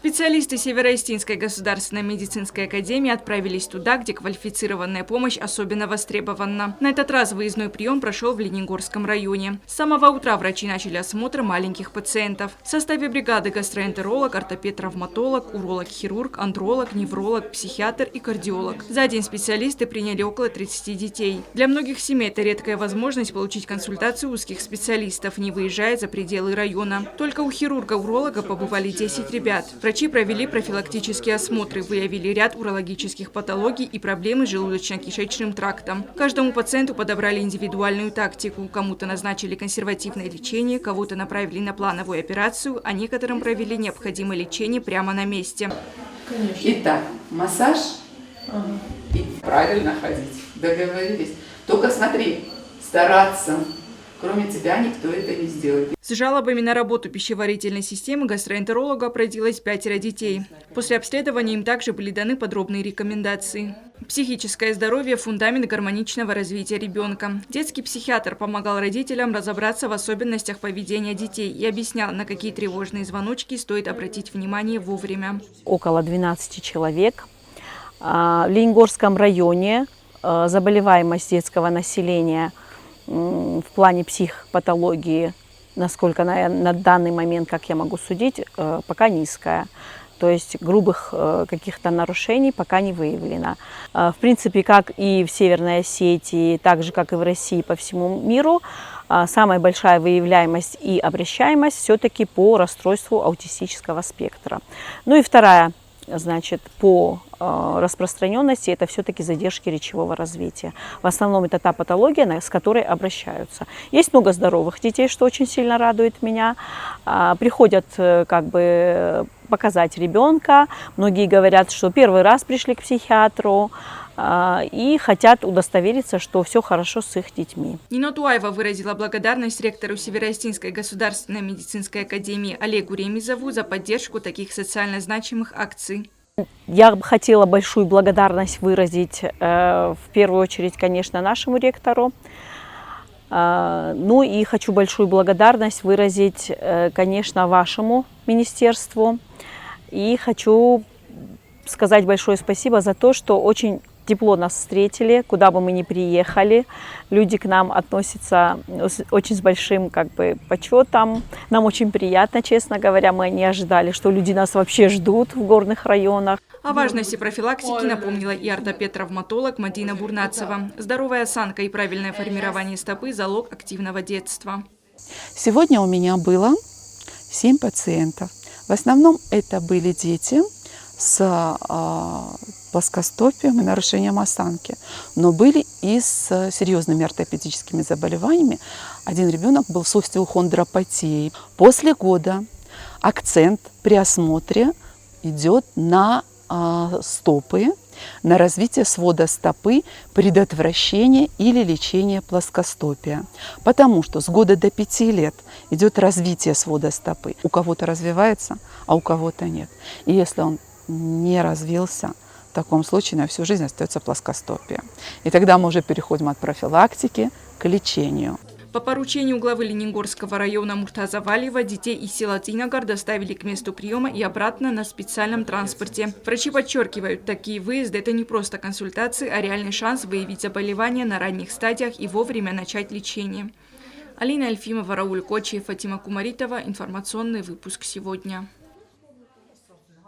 Специалисты Северо-Истинской государственной медицинской академии отправились туда, где квалифицированная помощь особенно востребована. На этот раз выездной прием прошел в Ленигорском районе. С самого утра врачи начали осмотр маленьких пациентов. В составе бригады гастроэнтеролог, ортопед-травматолог, уролог-хирург, андролог, невролог, психиатр и кардиолог. За день специалисты приняли около 30 детей. Для многих семей это редкая возможность получить консультацию узких специалистов, не выезжая за пределы района. Только у хирурга-уролога побывали 10 ребят. Врачи провели профилактические осмотры, выявили ряд урологических патологий и проблемы с желудочно-кишечным трактом. Каждому пациенту подобрали индивидуальную тактику. Кому-то назначили консервативное лечение, кого-то направили на плановую операцию, а некоторым провели необходимое лечение прямо на месте. Конечно. Итак, массаж и правильно ходить. Договорились. Только смотри, стараться. Кроме тебя никто это не сделает. С жалобами на работу пищеварительной системы гастроэнтеролога обратилось 5 детей. После обследования им также были даны подробные рекомендации. Психическое здоровье – фундамент гармоничного развития ребенка. Детский психиатр помогал родителям разобраться в особенностях поведения детей и объяснял, на какие тревожные звоночки стоит обратить внимание вовремя. Около 12 человек. В Ленигорском районе заболеваемость детского населения в плане психопатологии, насколько на данный момент, как я могу судить, пока низкая. То есть грубых каких-то нарушений пока не выявлено. В принципе, как и в Северной Осетии, так же, как и в России, по всему миру, самая большая выявляемость и обращаемость все-таки по расстройству аутистического спектра. Ну и вторая, значит, по распространенности, это все-таки задержки речевого развития. В основном это та патология, с которой обращаются. Есть много здоровых детей, что очень сильно радует меня. Приходят как бы показать ребенка. Многие говорят, что первый раз пришли к психиатру и хотят удостовериться, что все хорошо с их детьми. Нина Туаева выразила благодарность ректору Северо-Истинской государственной медицинской академии Олегу Ремизову за поддержку таких социально значимых акций. Я бы хотела большую благодарность выразить в первую очередь, конечно, нашему ректору. Ну и хочу большую благодарность выразить, конечно, вашему министерству. И хочу сказать большое спасибо за то, что очень тепло нас встретили, куда бы мы ни приехали. Люди к нам относятся очень с большим почетом. Нам очень приятно, честно говоря. Мы не ожидали, что люди нас вообще ждут в горных районах. О важности профилактики напомнила и ортопед-травматолог Мадина Бурнацева. Здоровая осанка и правильное формирование стопы – залог активного детства. Сегодня у меня было 7 пациентов. В основном это были дети с плоскостопием и нарушением осанки, но были и с серьезными ортопедическими заболеваниями. Один ребенок был с остеохондропатией. После года акцент при осмотре идет на стопы, на развитие свода стопы, предотвращение или лечение плоскостопия. Потому что с года до 5 лет идет развитие свода стопы. У кого-то развивается, а у кого-то нет. И если он не развился, в таком случае на всю жизнь остается плоскостопие. И тогда мы уже переходим от профилактики к лечению. По поручению главы Ленигорского района Муртаза Валиева детей из села Цинагар доставили к месту приема и обратно на специальном транспорте. Врачи подчеркивают, такие выезды – это не просто консультации, а реальный шанс выявить заболевания на ранних стадиях и вовремя начать лечение. Алина Альфимова, Рауль Кочиев, Фатима Кумаритова. Информационный выпуск сегодня.